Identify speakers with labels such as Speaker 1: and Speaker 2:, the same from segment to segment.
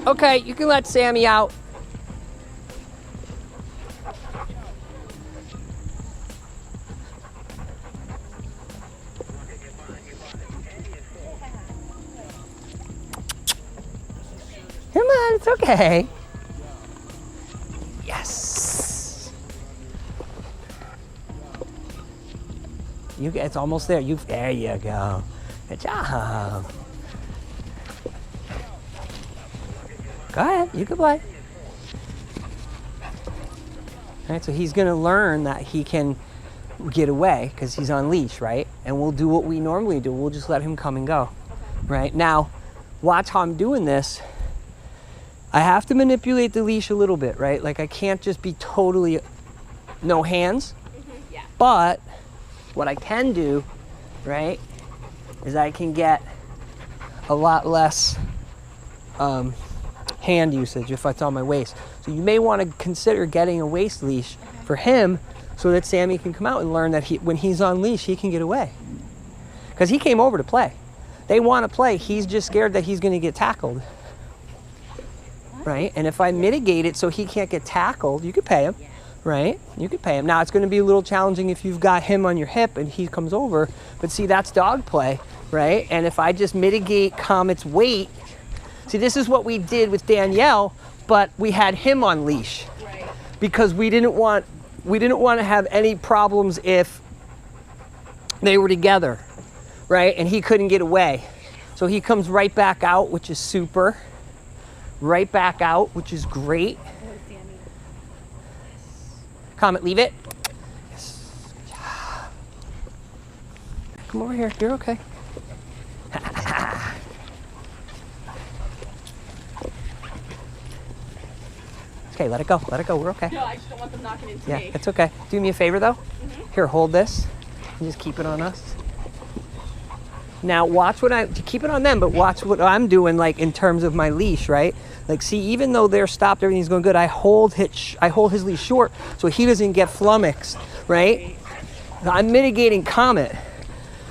Speaker 1: Okay, you can let Sammy out. Come on, it's okay. Yes. It's almost there. There you go. Good job. Go ahead, you can play. All right, so he's gonna learn that he can get away because he's on leash, right? And we'll do what we normally do. We'll just let him come and go, right? Now, watch how I'm doing this. I have to manipulate the leash a little bit, right? Like I can't just be totally no hands.
Speaker 2: Yeah.
Speaker 1: But what I can do, right, is I can get a lot less hand usage if it's on my waist. So you may want to consider getting a waist leash for him so that Sammy can come out and learn that when he's on leash, he can get away. Because he came over to play. They want to play. He's just scared that he's going to get tackled. Right? And if I mitigate it so he can't get tackled, you could pay him, right? You could pay him. Now, it's going to be a little challenging if you've got him on your hip and he comes over, but see, that's dog play, right? And if I just mitigate Comet's weight, see, this is what we did with Danielle, but we had him on leash.
Speaker 2: Right.
Speaker 1: Because we didn't want to have any problems if they were together, right? And he couldn't get away. So he comes right back out, which is super. Right back out, which is great. Comet, leave it. Yes. Good job. Come over here. You're okay. Okay, let it go. Let it go. We're okay.
Speaker 2: No, I just don't want them knocking into me.
Speaker 1: Yeah, it's okay. Do me a favor, though. Here, hold this. And just keep it on us. Now, watch what keep it on them, but watch what I'm doing, like, in terms of my leash, right? Like, see, even though they're stopped, everything's going good, I hold his leash short so he doesn't get flummoxed, right? I'm mitigating Comet.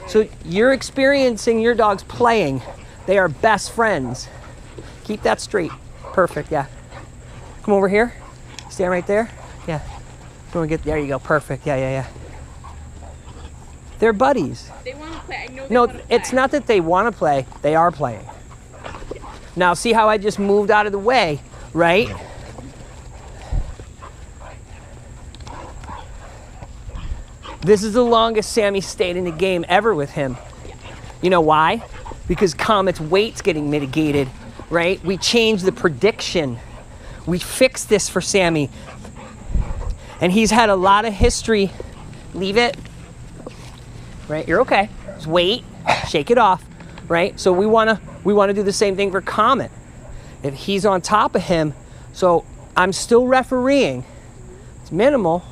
Speaker 1: So you're experiencing your dogs playing. They are best friends. Keep that straight. Perfect, yeah. Come over here. Stand right there. Yeah. There you go. Perfect. Yeah. They're buddies.
Speaker 2: They want to play. I know they
Speaker 1: No,
Speaker 2: want to play.
Speaker 1: it's not that they want to play. They are playing. Now, see how I just moved out of the way, right? This is the longest Sammy stayed in the game ever with him. You know why? Because Comet's weight's getting mitigated, right? We changed the prediction. We fixed this for Sammy. And he's had a lot of history. Leave it. Right, you're okay. Just wait, shake it off, right? So we wanna do the same thing for Comet. If he's on top of him, so I'm still refereeing. It's minimal,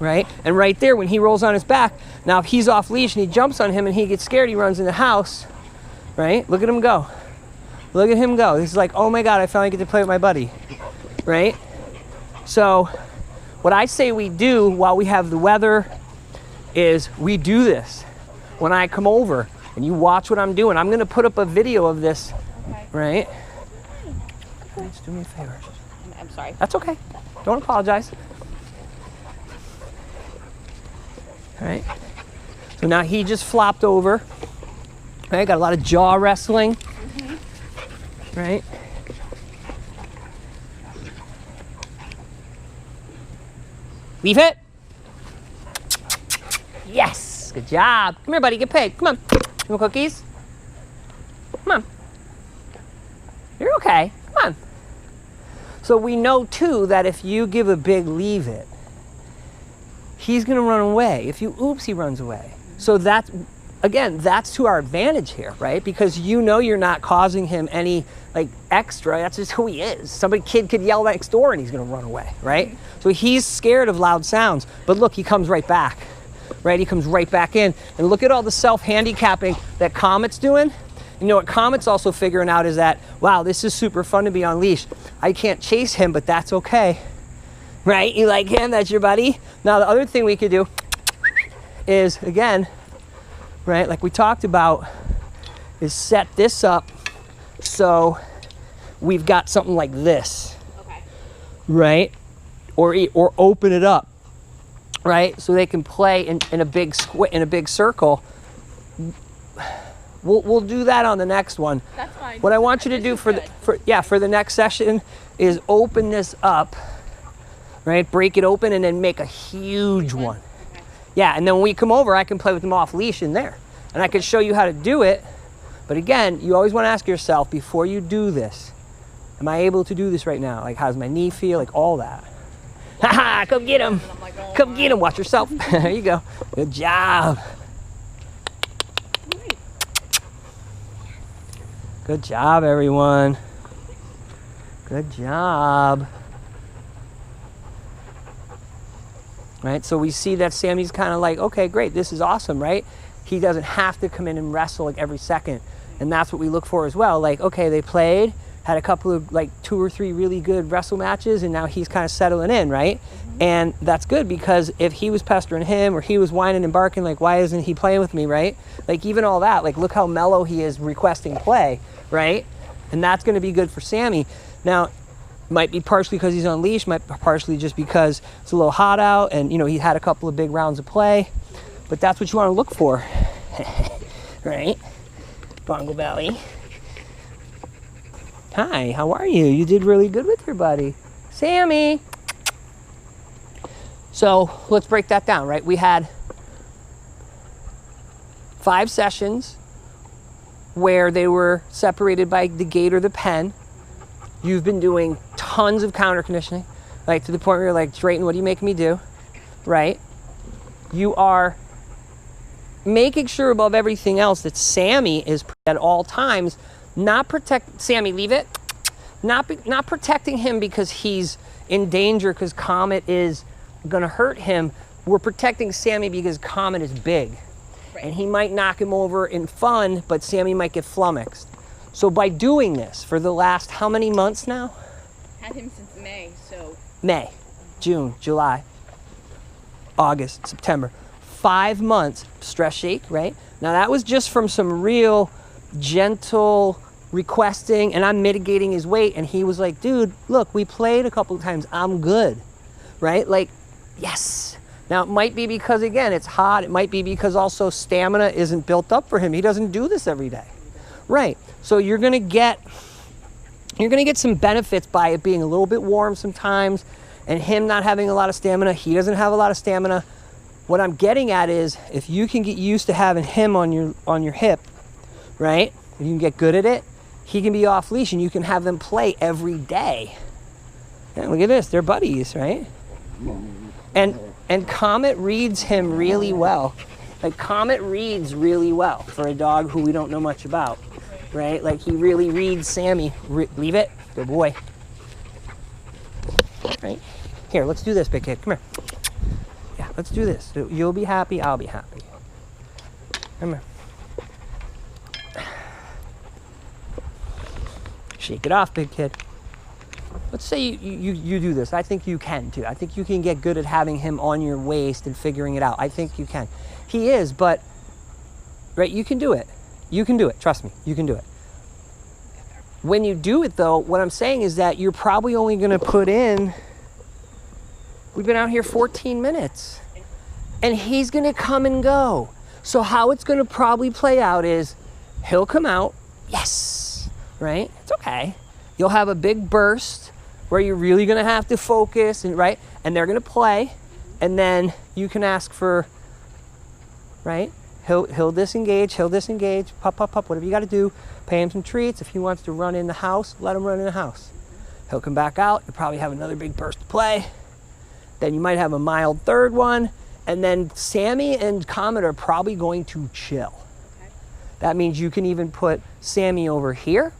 Speaker 1: right? And right there, when he rolls on his back, now if he's off leash and he jumps on him and he gets scared, he runs in the house, right? Look at him go. Look at him go. This is like, oh my God, I finally get to play with my buddy, right? So what I say we do while we have the weather is we do this when I come over and you watch what I'm doing. I'm going to put up a video of this, right? Just do me a favor.
Speaker 2: I'm sorry.
Speaker 1: That's okay. Don't apologize. All right. So now he just flopped over. Right? Got a lot of jaw wrestling. Right? Leave it. Yes, good job. Come here, buddy, get paid. Come on. You want cookies? Come on. You're okay. Come on. So we know, too, that if you give a big leave it, he's going to run away. If you oops, he runs away. So that's, again, that's to our advantage here, right? Because you know you're not causing him any, like, extra. That's just who he is. Kid could yell next door and he's going to run away, right? So he's scared of loud sounds. But look, he comes right back. Right, he comes right back in. And look at all the self-handicapping that Comet's doing. You know what Comet's also figuring out is that, wow, this is super fun to be on leash. I can't chase him, but that's okay. Right, you like him, that's your buddy. Now the other thing we could do is, again, right, like we talked about, is set this up so we've got something like this,
Speaker 2: Okay.
Speaker 1: right? Or open it up, right? So they can play in a big in a big circle. We'll do that on the next one.
Speaker 2: That's fine.
Speaker 1: What I want you to do for the next session is open this up, right? Break it open and then make a huge one.
Speaker 2: Okay.
Speaker 1: Yeah, and then when we come over, I can play with them off leash in there, and I can show you how to do it. But again, you always want to ask yourself before you do this, am I able to do this right now? Like, how's my knee feel? Like, all that. Haha, come get him.
Speaker 2: Like, oh,
Speaker 1: Come get him. Watch yourself. There you go. Good job. Good job, everyone. Good job. Right, so we see that Sammy's kind of like, okay, great, this is awesome, right? He doesn't have to come in and wrestle like every second. And that's what we look for as well. Like, okay, they played, had a couple of like 2 or 3 really good wrestle matches, and now he's kind of settling in, right? Mm-hmm. And that's good, because if he was pestering him or he was whining and barking, like, why isn't he playing with me, right? Like, even all that, like, look how mellow he is requesting play, right? And that's going to be good for Sammy. Now, might be partially because he's on leash, might be partially just because it's a little hot out and, you know, he had a couple of big rounds of play. But that's what you want to look for, right? Bongo belly. Hi, how are you? You did really good with your buddy. Sammy. So let's break that down, right? We had 5 sessions where they were separated by the gate or the pen. You've been doing tons of counter conditioning, like to the point where you're like, Drayton, what are you making me do, right? You are making sure above everything else that Sammy is at all times, Sammy, leave it, not protecting him because he's in danger because Comet is gonna hurt him. We're protecting Sammy because Comet is big. Right. And he might knock him over in fun, but Sammy might get flummoxed. So by doing this for the last, how many months now?
Speaker 2: Had him since May, so.
Speaker 1: May, June, July, August, September. 5 months, stress shake, right? Now that was just from some real gentle requesting, and I'm mitigating his weight, and he was like, dude, look, we played a couple of times, I'm good, right? Like, yes. Now it might be because, again, it's hot. It might be because also stamina isn't built up for him. He doesn't do this every day. Right, so you're gonna get some benefits by it being a little bit warm sometimes, and him not having a lot of stamina. He doesn't have a lot of stamina. What I'm getting at is, if you can get used to having him on your hip, right? If you can get good at it, he can be off leash, and you can have them play every day. And look at this, they're buddies, right? And Comet reads him really well. Like, Comet reads really well for a dog who we don't know much about. Right? Like, he really reads Sammy. Leave it. Good boy. Right? Here, let's do this, big kid. Come here. Yeah, let's do this. You'll be happy. I'll be happy. Come here. Shake it off, big kid. Let's say you do this. I think you can, too. I think you can get good at having him on your waist and figuring it out. I think you can. He is, but, right, you can do it. You can do it. Trust me, you can do it. When you do it, though, what I'm saying is that you're probably only going to put in, we've been out here 14 minutes, and he's going to come and go. So how it's going to probably play out is he'll come out, yes, right? It's okay. You'll have a big burst where you're really going to have to focus, and right, and they're going to play, and then you can ask for, right? He'll disengage, pop, whatever you got to do. Pay him some treats. If he wants to run in the house, let him run in the house. He'll come back out. You'll probably have another big burst of play. Then you might have a mild third one. And then Sammy and Comet are probably going to chill. Okay. That means you can even put Sammy over here,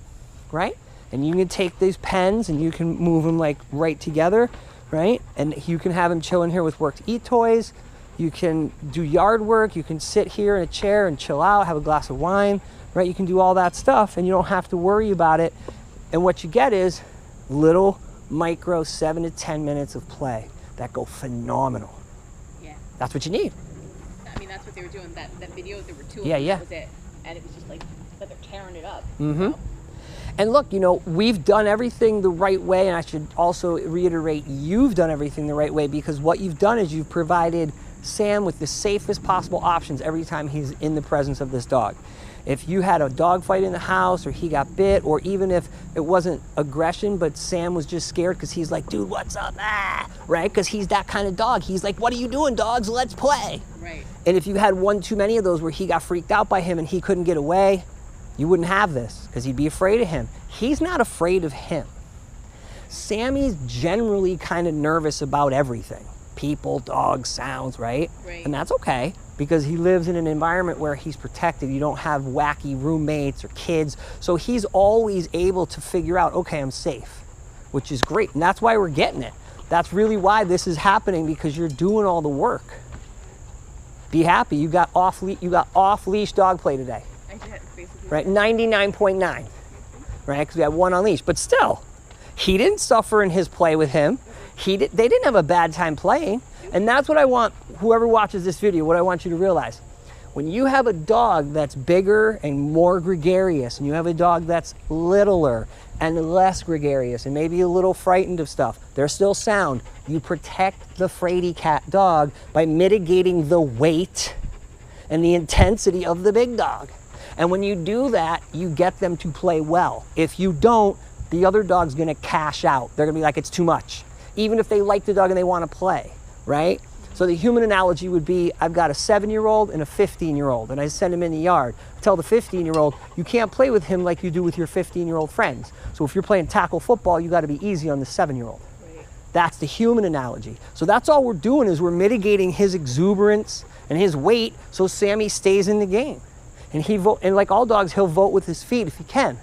Speaker 1: right? And you can take these pens and you can move them like right together, right? And you can have him chill in here with work to eat toys. You can do yard work. You can sit here in a chair and chill out, have a glass of wine, right? You can do all that stuff and you don't have to worry about it. And what you get is little micro 7 to 10 minutes of play that go phenomenal.
Speaker 2: Yeah.
Speaker 1: That's what you need.
Speaker 2: I mean, that's what they were doing. That video, there were 2 of
Speaker 1: them.
Speaker 2: That was it. And it was just like, that they're tearing it up.
Speaker 1: Mm-hmm. And look, you know, we've done everything the right way, and I should also reiterate, you've done everything the right way, because what you've done is you've provided Sam with the safest possible options every time he's in the presence of this dog. If you had a dog fight in the house, or he got bit, or even if it wasn't aggression, but Sam was just scared because he's like, dude, what's up? Ah, right? Because he's that kind of dog. He's like, what are you doing, dogs? Let's play.
Speaker 2: Right.
Speaker 1: And if you had one too many of those where he got freaked out by him and he couldn't get away, you wouldn't have this, because he'd be afraid of him. He's not afraid of him. Sammy's generally kind of nervous about everything. People, dogs, sounds, right?
Speaker 2: Right.
Speaker 1: And that's okay, because he lives in an environment where he's protected. You don't have wacky roommates or kids. So he's always able to figure out, okay, I'm safe, which is great. And that's why we're getting it. That's really why this is happening, because you're doing all the work. Be happy. You got off-leash dog play today.
Speaker 2: I did, basically.
Speaker 1: Right, 99.9, right? Because we had one on leash, but still, he didn't suffer in his play with him. They didn't have a bad time playing, and that's what I want. Whoever watches this video, what I want you to realize: when you have a dog that's bigger and more gregarious, and you have a dog that's littler and less gregarious, and maybe a little frightened of stuff, they're still sound. You protect the fraidy cat dog by mitigating the weight and the intensity of the big dog. And when you do that, you get them to play well. If you don't, the other dog's gonna cash out. They're gonna be like, it's too much. Even if they like the dog and they wanna play, right? So the human analogy would be, I've got a 7-year-old and a 15-year-old, and I send him in the yard. I tell the 15-year-old, you can't play with him like you do with your 15-year-old friends. So if you're playing tackle football, you gotta be easy on the 7-year-old.
Speaker 2: Right.
Speaker 1: That's the human analogy. So that's all we're doing, is we're mitigating his exuberance and his weight so Sammy stays in the game. And like all dogs, he'll vote with his feet if he can,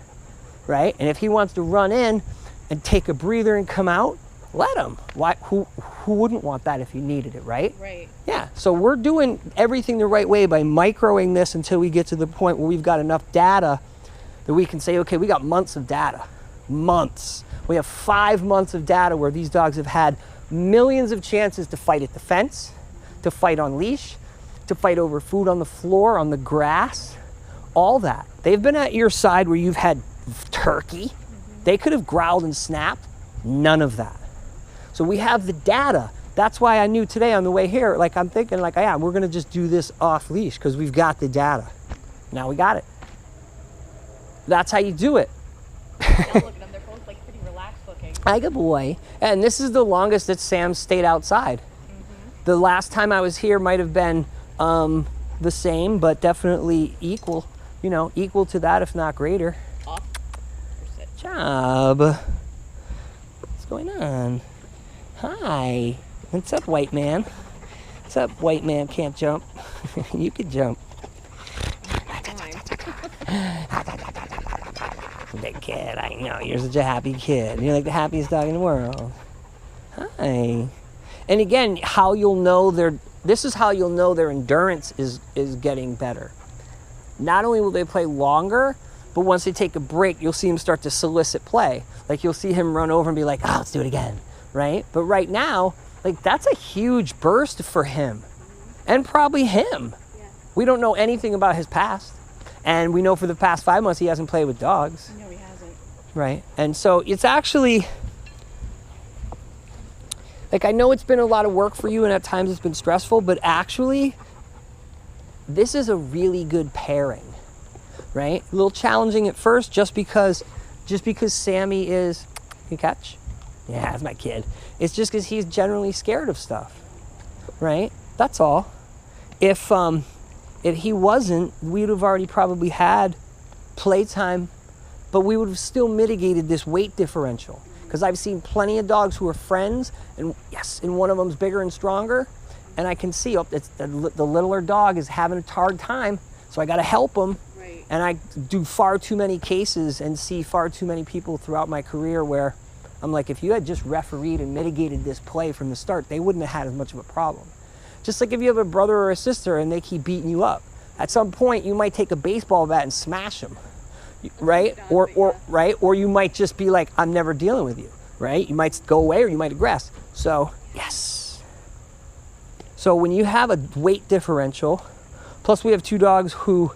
Speaker 1: right? And if he wants to run in and take a breather and come out, let him. Why? Who wouldn't want that if he needed it, right?
Speaker 2: Right.
Speaker 1: Yeah. So we're doing everything the right way by microing this until we get to the point where we've got enough data that we can say, okay, we got months of data. Months. We have 5 months of data where these dogs have had millions of chances to fight at the fence, to fight on leash, to fight over food on the floor, on the grass, all that. They've been at your side where you've had turkey. They could have growled and snapped. None of that. So we have the data. That's why I knew today on the way here, like I'm thinking like, yeah, we're gonna just do this off leash because we've got the data. Now we got it. That's how you do it.
Speaker 2: Now look at them, they're both like pretty relaxed looking.
Speaker 1: Like a boy. And this is the longest that Sam stayed outside. The last time I was here might have been the same, but definitely equal, you know, equal to that, if not greater.
Speaker 2: Off or sit.
Speaker 1: Job. What's going on? Hi. What's up, white man? What's up, white man can't jump? You could jump. Big kid, I know. You're such a happy kid. You're like the happiest dog in the world. Hi. And again, how you'll know this is how you'll know their endurance is getting better. Not only will they play longer, but once they take a break, you'll see them start to solicit play. Like you'll see him run over and be like, oh, let's do it again, right? But right now, like that's a huge burst for him and probably him.
Speaker 2: Yeah.
Speaker 1: We don't know anything about his past. And we know for the past 5 months, he hasn't played with dogs.
Speaker 2: No, he hasn't.
Speaker 1: Right. And so it's actually, like, I know it's been a lot of work for you and at times it's been stressful, but actually, this is a really good pairing, right? A little challenging at first just because Sammy is, you catch? Yeah, that's my kid. It's just because he's generally scared of stuff, right? That's all. If he wasn't, we would have already probably had playtime, but we would have still mitigated this weight differential. Because I've seen plenty of dogs who are friends, and yes, and one of them's bigger and stronger, and I can see, oh, it's the littler dog is having a hard time, so I got to help him.
Speaker 2: Right.
Speaker 1: And I do far too many cases and see far too many people throughout my career where I'm like, if you had just refereed and mitigated this play from the start, they wouldn't have had as much of a problem. Just like if you have a brother or a sister and they keep beating you up. At some point, you might take a baseball bat and smash them, right? Or you might just be like, I'm never dealing with you, right? You might go away or you might aggress. So, yes. So when you have a weight differential, plus we have two dogs who,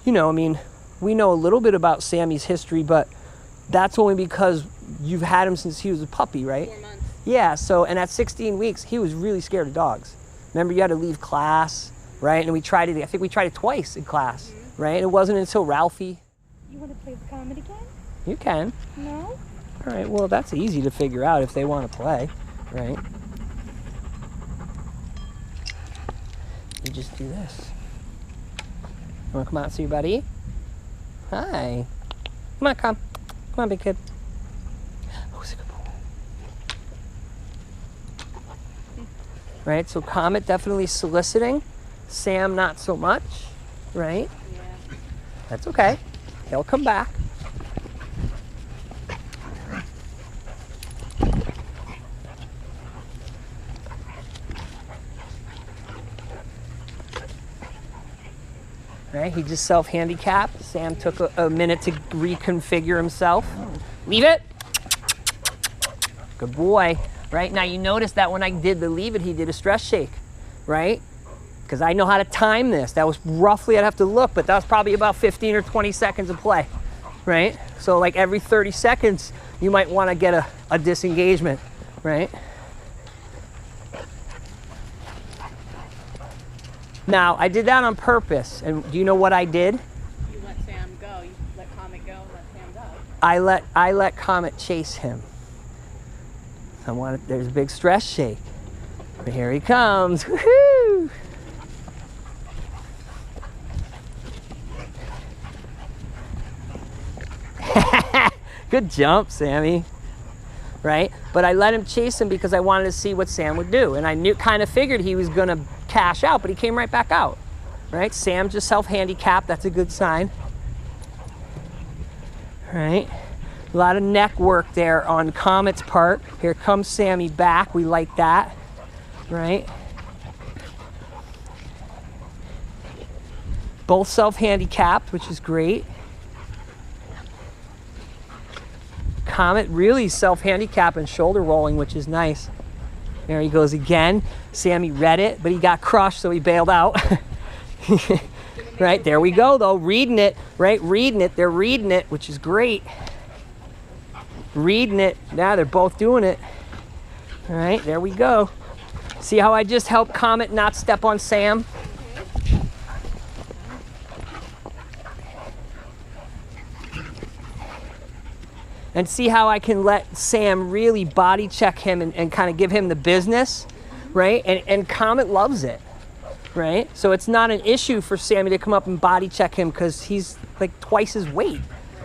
Speaker 1: you know, I mean, we know a little bit about Sammy's history, but, that's only because you've had him since he was a puppy, right?
Speaker 2: 4 months.
Speaker 1: Yeah, so, and at 16 weeks, he was really scared of dogs. Remember, you had to leave class, right? And we tried it, I think we tried it twice in class, right? And it wasn't until Ralphie.
Speaker 2: You want to play with Comet again?
Speaker 1: You can.
Speaker 2: No?
Speaker 1: All right, well, that's easy to figure out if they want to play, right? You just do this. You want to come out and see your buddy? Hi. Come on, come. Come on, big kid. Oh, it's a good boy. Right, so Comet definitely soliciting. Sam, not so much, right?
Speaker 2: Yeah.
Speaker 1: That's okay. He'll come back. Right, he just self-handicapped. Sam took a minute to reconfigure himself. Leave it. Good boy. Right, now you notice that when I did the leave it, he did a stress shake, right? Because I know how to time this. That was roughly, I'd have to look, but that was probably about 15 or 20 seconds of play, right? So like every 30 seconds, you might want to get a disengagement, right? Now, I did that on purpose, and do you know what I did?
Speaker 2: You let Sam go. You let Comet go and let Sam go.
Speaker 1: I let Comet chase him. There's a big stress shake. But here he comes. Woohoo! Good jump, Sammy. Right? But I let him chase him because I wanted to see what Sam would do. And I kind of figured he was going to cash out, but he came right back out. Right? Sam just self-handicapped. That's a good sign. Right? A lot of neck work there on Comet's part. Here comes Sammy back. We like that. Right? Both self-handicapped, which is great. Comet really self-handicap and shoulder rolling, which is nice. There he goes again. Sammy read it, but he got crushed, so he bailed out. Right, there we go, though. Reading it, right? Reading it. They're reading it, which is great. Reading it. Now they're both doing it. All right, there we go. See how I just helped Comet not step on Sam? And see how I can let Sam really body check him and kind of give him the business, right? And Comet loves it, right? So it's not an issue for Sammy to come up and body check him because he's like twice his weight.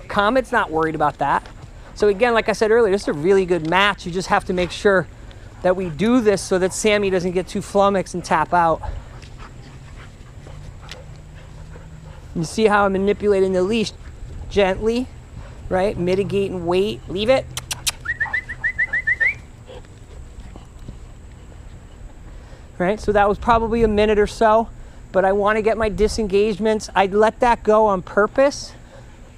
Speaker 1: Comet's not worried about that. So again, like I said earlier, this is a really good match. You just have to make sure that we do this so that Sammy doesn't get too flummoxed and tap out. You see how I'm manipulating the leash gently? Right, mitigate and wait, leave it. Right, so that was probably a minute or so, but I want to get my disengagements. I let that go on purpose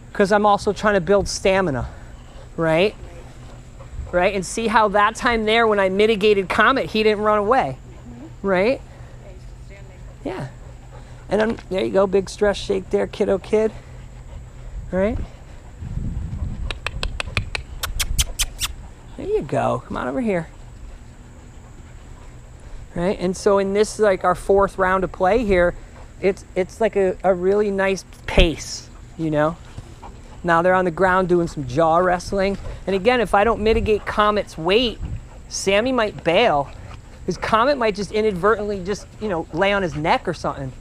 Speaker 1: because I'm also trying to build stamina, right? Right, and see how that time there when I mitigated Comet, he didn't run away, right?
Speaker 2: Yeah, he's just standing.
Speaker 1: Yeah, and there you go, big stress shake there, kiddo kid, right? There you go. Come on over here. Right? And so in this, like our fourth round of play here, it's like a really nice pace, you know? Now they're on the ground doing some jaw wrestling. And again, if I don't mitigate Comet's weight, Sammy might bail. Because Comet might just inadvertently just, you know, lay on his neck or something,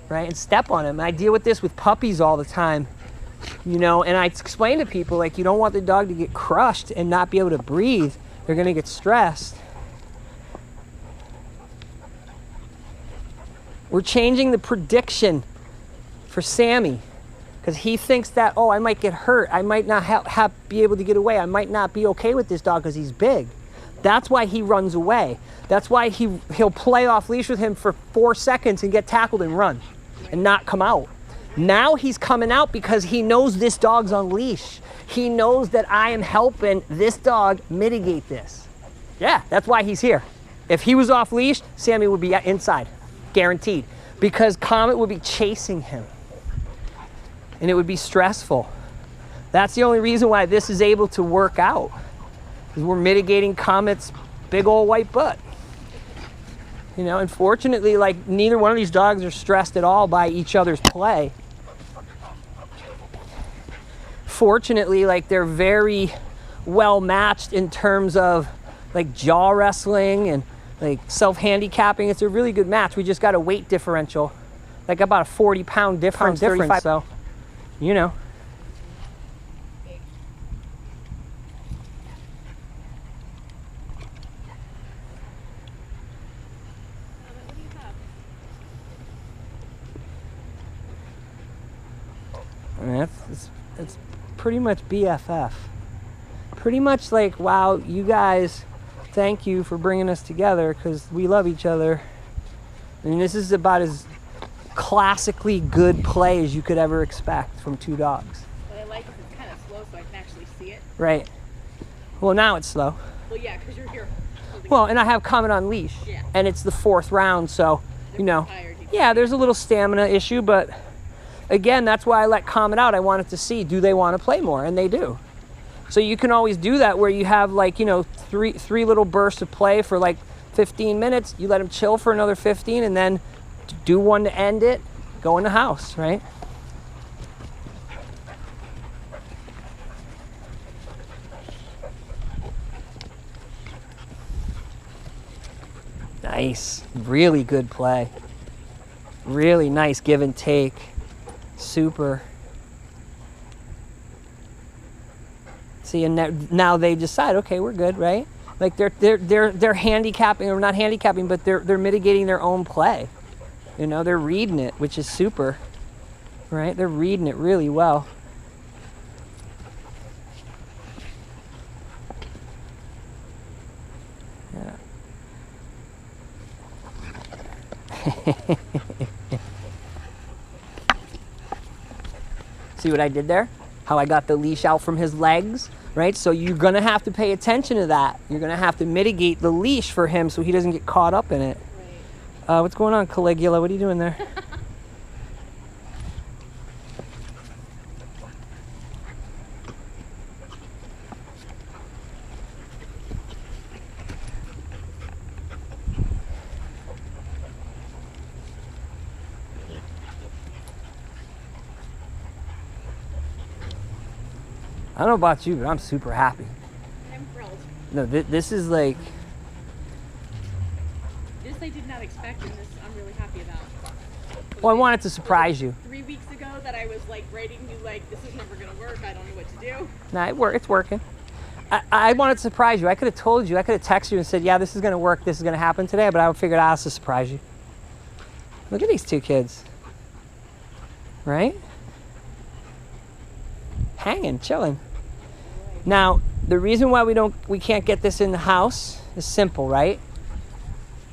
Speaker 1: right? And step on him. I deal with this with puppies all the time. You know, and I explain to people, like, you don't want the dog to get crushed and not be able to breathe. They're going to get stressed. We're changing the prediction for Sammy because he thinks that, oh, I might get hurt. I might not be able to get away. I might not be okay with this dog because he's big. That's why he runs away. That's why he'll play off leash with him for 4 seconds and get tackled and run and not come out. Now he's coming out because he knows this dog's on leash. He knows that I am helping this dog mitigate this. Yeah, that's why he's here. If he was off leash, Sammy would be inside, guaranteed, because Comet would be chasing him and it would be stressful. That's the only reason why this is able to work out, because we're mitigating Comet's big old white butt. You know, unfortunately, like, neither one of these dogs are stressed at all by each other's play. Fortunately, like, they're very well matched in terms of like jaw wrestling and like self-handicapping. It's a really good match. We just got a weight differential, like about a 40-pound difference, 35. So, you know. And it's pretty much BFF. Pretty much like, wow, you guys, thank you for bringing us together because we love each other. And this is about as classically good play as you could ever expect from two dogs.
Speaker 2: What I like is it's kind of slow so I can actually see it.
Speaker 1: Right. Well, now it's slow.
Speaker 2: Well, yeah, because you're here.
Speaker 1: Well, and I have Comet on leash.
Speaker 2: Yeah.
Speaker 1: And it's the 4th round, so, you know. Yeah, there's a little stamina issue, but again, that's why I let Comet out. I wanted to see, do they want to play more? And they do. So you can always do that where you have like, you know, three little bursts of play for like 15 minutes. You let them chill for another 15 and then do one to end it, go in the house, right? Nice, really good play. Really nice give and take. Super. See, and now they decide, okay, we're good, right? Like they're handicapping, or not handicapping, but they're mitigating their own play. You know, they're reading it, which is super, right? They're reading it really well. Yeah. See what I did there? How I got the leash out from his legs, right? So you're gonna have to pay attention to that. You're gonna have to mitigate the leash for him so he doesn't get caught up in it. Right. What's going on, Caligula? What are you doing there? I don't know about you, but I'm super happy.
Speaker 2: I'm thrilled.
Speaker 1: No, this is like...
Speaker 2: This I did not expect, and this I'm really happy about.
Speaker 1: Well, I wanted to surprise you.
Speaker 2: 3 weeks ago that I was like writing you like, this is never going to work, I don't know what to do.
Speaker 1: Nah, it's working. I wanted to surprise you. I could have told you. I could have texted you and said, yeah, this is going to work. This is going to happen today. But I figured out to surprise you. Look at these two kids. Right? Hanging, chilling. Now, the reason why we can't get this in the house is simple, right?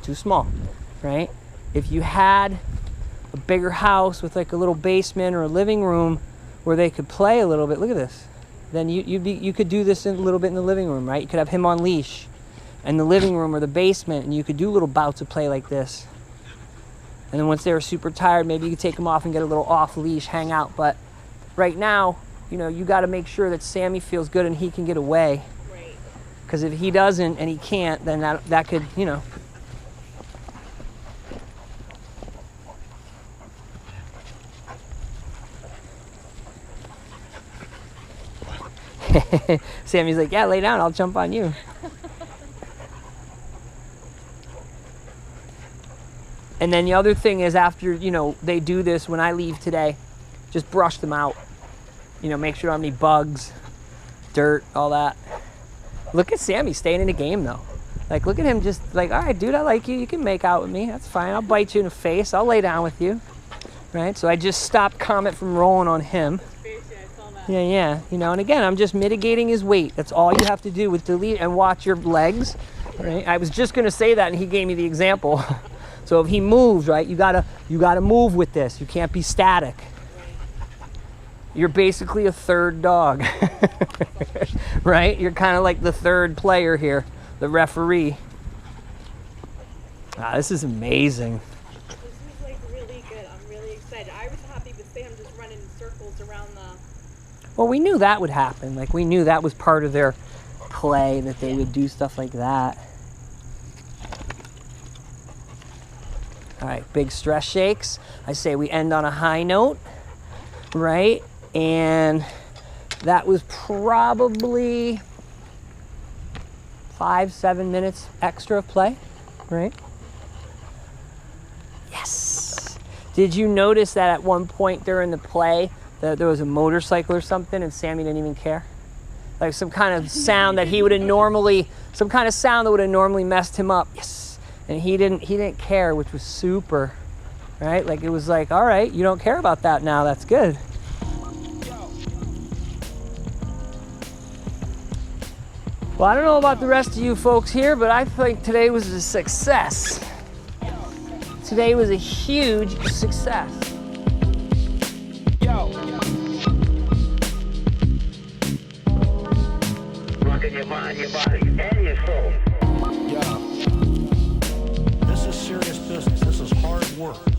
Speaker 1: Too small, right? If you had a bigger house with like a little basement or a living room where they could play a little bit, look at this. Then you could do this a little bit in the living room, right? You could have him on leash in the living room or the basement, and you could do little bouts of play like this. And then once they were super tired, maybe you could take them off and get a little off leash, hang out. But right now, you know, you got to make sure that Sammy feels good and he can get away.
Speaker 2: Right.
Speaker 1: Because if he doesn't and he can't, then that could, you know. Sammy's like, yeah, lay down, I'll jump on you. And then the other thing is, after, you know, they do this, when I leave today, just brush them out. You know, make sure I don't have any bugs, dirt, all that. Look at Sammy staying in the game, though. Like, look at him just like, all right, dude, I like you. You can make out with me. That's fine. I'll bite you in the face. I'll lay down with you. Right? So I just stopped Comet from rolling on him. Yeah. You know, and again, I'm just mitigating his weight. That's all you have to do with delete and watch your legs. Right? I was just going to say that, and he gave me the example. So if he moves, right, you gotta move with this. You can't be static. You're basically a third dog, right? You're kind of like the third player here, the referee. This is amazing.
Speaker 2: This is like really good. I'm really excited. I was happy with Sam just running in circles around the
Speaker 1: Well, we knew that would happen. Like, we knew that was part of their play, that they would do stuff like that. All right, big stress shakes. I say we end on a high note, right? And that was probably 5-7 minutes extra of play, right? Yes. Did you notice that at one point during the play that there was a motorcycle or something and Sammy didn't even care? Like some kind of sound that he would have normally, some kind of sound that would have normally messed him up. Yes. And he didn't care, which was super, right? Like it was like, all right, you don't care about that now, that's good. Well, I don't know about the rest of you folks here, but I think today was a success. Today was a huge success.
Speaker 3: Rocking your mind, your body, and your soul.
Speaker 4: This is serious business. This is hard work.